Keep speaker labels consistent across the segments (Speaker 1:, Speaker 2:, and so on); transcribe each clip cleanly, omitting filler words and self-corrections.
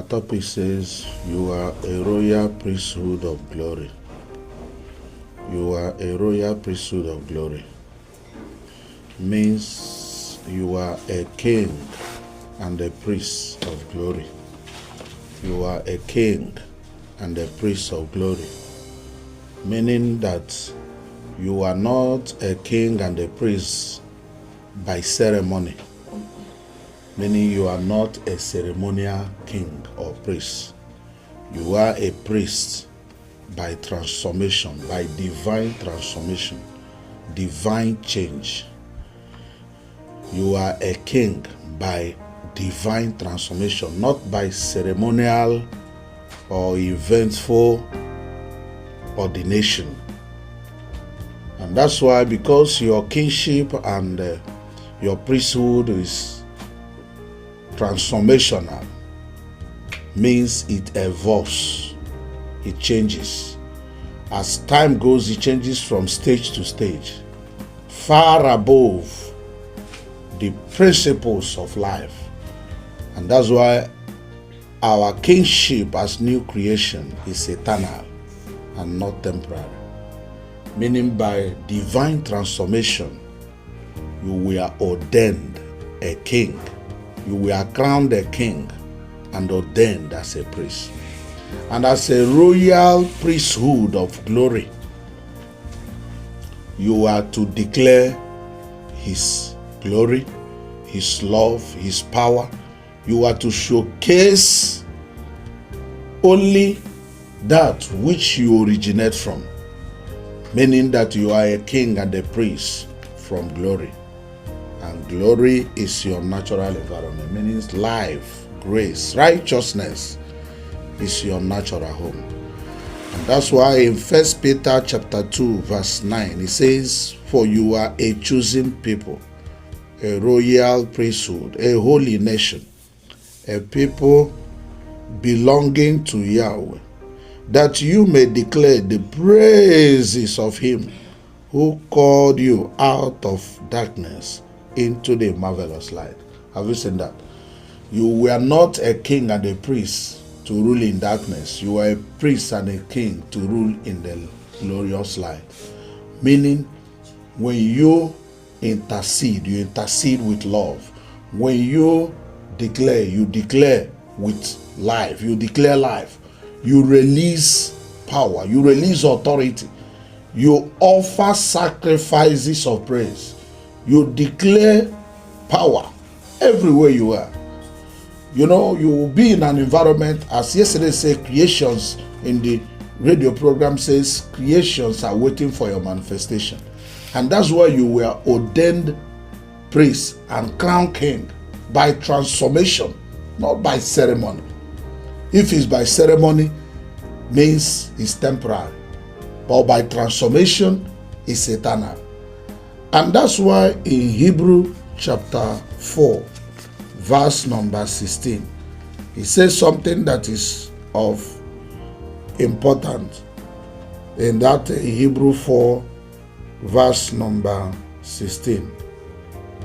Speaker 1: topic says, you are a royal priesthood of glory. You are a royal priesthood of glory. Means you are a king and a priest of glory. You are a king and a priest of glory. Meaning that you are not a king and a priest by ceremony. Meaning you are not a ceremonial king or priest. You are a priest by transformation, by divine transformation, divine change. You are a king by divine transformation, not by ceremonial or eventful ordination. And that's why, because your kingship and your priesthood is transformational, means it evolves, it changes. As time goes, it changes from stage to stage, far above the principles of life. And that's why our kingship as new creation is eternal and not temporary. Meaning by divine transformation, you were ordained a king. You were crowned a king and ordained as a priest. And as a royal priesthood of glory, you are to declare His glory, His love, His power. You are to showcase only that which you originate from. Meaning that you are a king and a priest from glory. And glory is your natural environment, meaning life, grace, righteousness is your natural home. And that's why in 1 Peter chapter 2 verse 9, it says, for you are a chosen people, a royal priesthood, a holy nation, a people belonging to Yahweh, that you may declare the praises of Him who called you out of darkness into the marvelous light. Have you seen that? You were not a king and a priest to rule in darkness. You were a priest and a king to rule in the glorious light. Meaning, when you intercede with love. When you declare with life. You declare life. You release power. You release authority. You offer sacrifices of praise. You declare power everywhere you are. You know, you will be in an environment, as yesterday said, creations in the radio program says, creations are waiting for your manifestation. And that's why you were ordained priest and crowned king by transformation, not by ceremony. If it's by ceremony, means it's temporary. But by transformation, it's eternal. And that's why in Hebrew chapter 4, verse number 16, it says something that is of importance. In that Hebrew 4, verse number 16,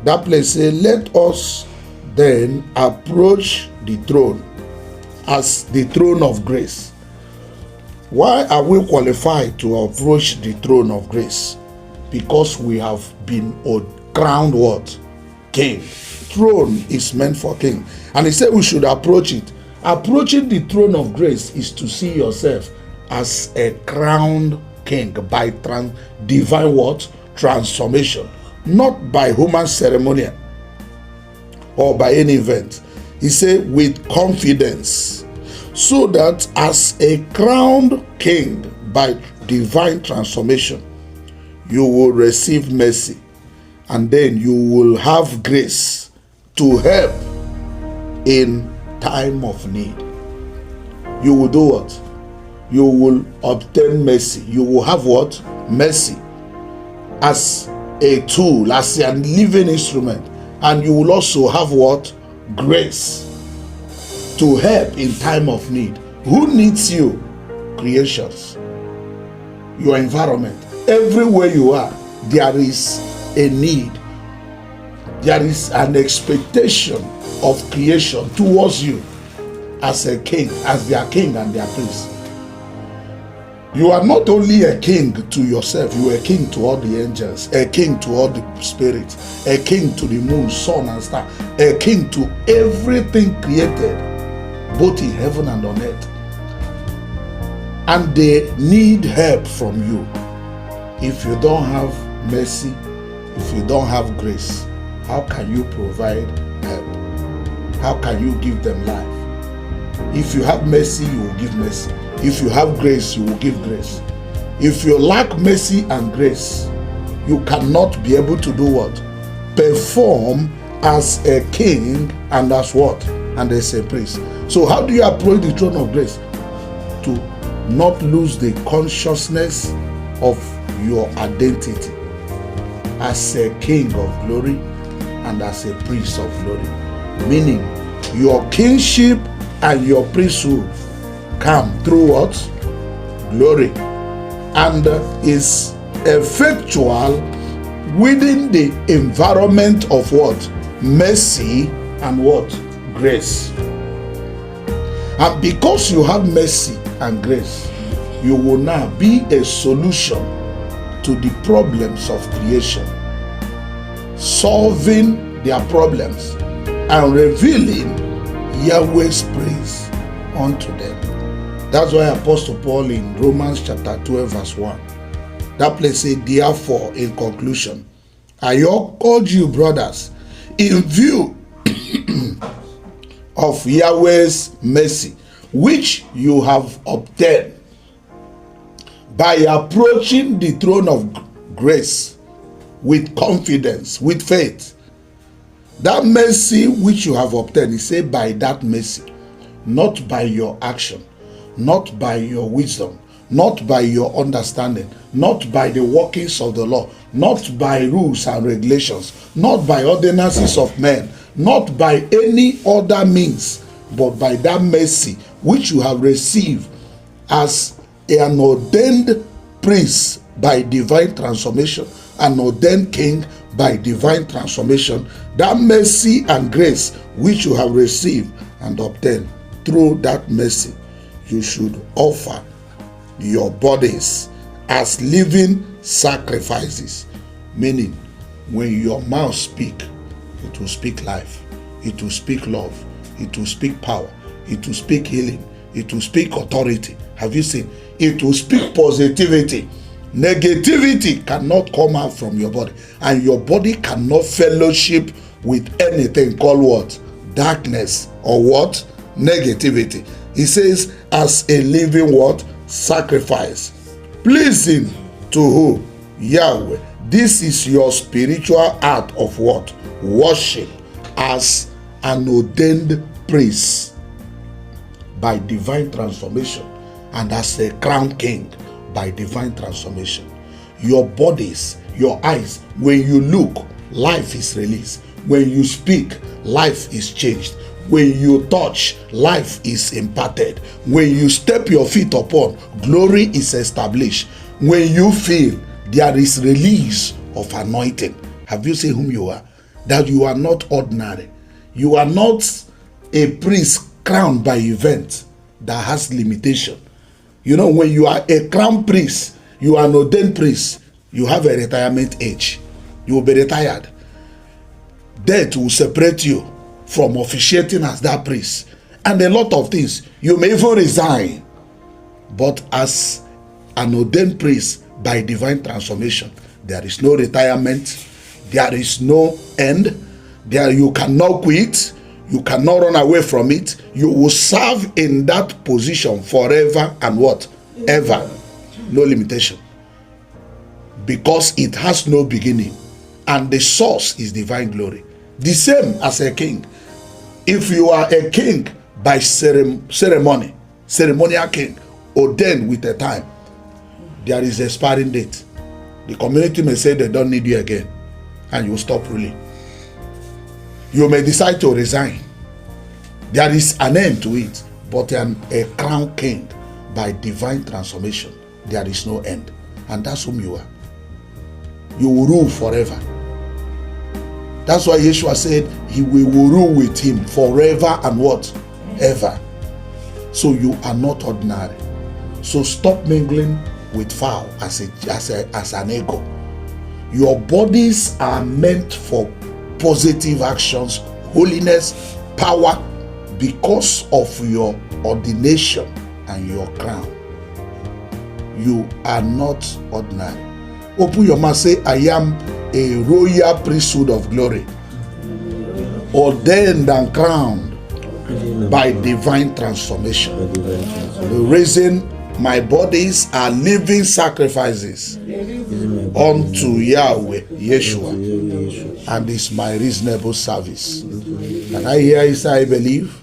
Speaker 1: that place says, let us then approach the throne as the throne of grace. Why are we qualified to approach the throne of grace? Because we have been crowned what? King. Throne is meant for king. And he said we should approach it. Approaching the throne of grace is to see yourself as a crowned king by divine what? Transformation. Not by human ceremony or by any event. He said with confidence, so that as a crowned king by divine transformation, you will receive mercy, and then you will have grace to help in time of need. You will do what? You will obtain mercy. You will have what? Mercy as a tool, as a living instrument. And you will also have what? Grace to help in time of need. Who needs you? Creations. Your environment. Everywhere you are, there is a need. There is an expectation of creation towards you. as a king, as their king and their priest. You are not only a king to yourself, you are a king to all the angels, a king to all the spirits, a king to the moon, sun, and star, a king to everything created, both in heaven and on earth. And they need help from you. If you don't have mercy, if you don't have grace, how can you provide help? How can you give them life? If you have mercy, you will give mercy. If you have grace, you will give grace. If you lack mercy and grace, you cannot be able to do what? Perform as a king and as what? And as a priest. So how do you approach the throne of grace? To not lose the consciousness of your identity as a king of glory and as a priest of glory. Meaning, your kingship and your priesthood come through what? Glory. And is effectual within the environment of what? Mercy and what? Grace. And because you have mercy and grace, you will now be a solution to the problems of creation, solving their problems and revealing Yahweh's praise unto them. That's why Apostle Paul in Romans chapter 12 verse 1, that place says, therefore, in conclusion, I urge you, brothers, in view of Yahweh's mercy, which you have obtained by approaching the throne of grace with confidence, with faith. That mercy which you have obtained, he said, by that mercy, not by your action, not by your wisdom, not by your understanding, not by the workings of the law, not by rules and regulations, not by ordinances of men, not by any other means, but by that mercy which you have received as an ordained priest by divine transformation, an ordained king by divine transformation. That mercy and grace which you have received and obtained, through that mercy, you should offer your bodies as living sacrifices. Meaning, when your mouth speak, it will speak life, it will speak love, it will speak power, it will speak healing, it will speak authority. Have you seen? It will speak positivity. Negativity cannot come out from your body, and your body cannot fellowship with anything called what? Darkness or what? Negativity. He says, as a living what? Sacrifice, pleasing to who? Yahweh. This is your spiritual act of what? Worship, as an ordained priest by divine transformation, and as a crown king by divine transformation. Your bodies, your eyes, when you look, life is released. When you speak, life is changed. When you touch, life is imparted. When you step your feet upon, glory is established. When you feel, there is release of anointing. Have you seen whom you are? That you are not ordinary. You are not a priest crowned by event that has limitation. You know, when you are a crown priest, you are an ordained priest, you have a retirement age. You will be retired. Death will separate you from officiating as that priest. And a lot of things. You may even resign. But as an ordained priest by divine transformation, there is no retirement. There is no end. There you cannot quit. You cannot run away from it. You will serve in that position forever and what? Ever. No limitation. Because it has no beginning. And the source is divine glory. The same as a king. If you are a king by ceremony, ceremonial king, ordained with a time, there is a expiring date. The community may say they don't need you again, and you will stop ruling. You may decide to resign. There is an end to it, but a crown king by divine transformation, there is no end. And that's whom you are. You will rule forever. That's why Yeshua said he will rule with him forever and what? Ever. So you are not ordinary. So stop mingling with fowl as an ego. Your bodies are meant for positive actions, holiness, power, because of your ordination and your crown. You are not ordinary. Open your mouth, say, I am a royal priesthood of glory, ordained and crowned by divine transformation. The reason my bodies are living sacrifices unto Yahweh, Yeshua, and is my reasonable service. And I hear is I believe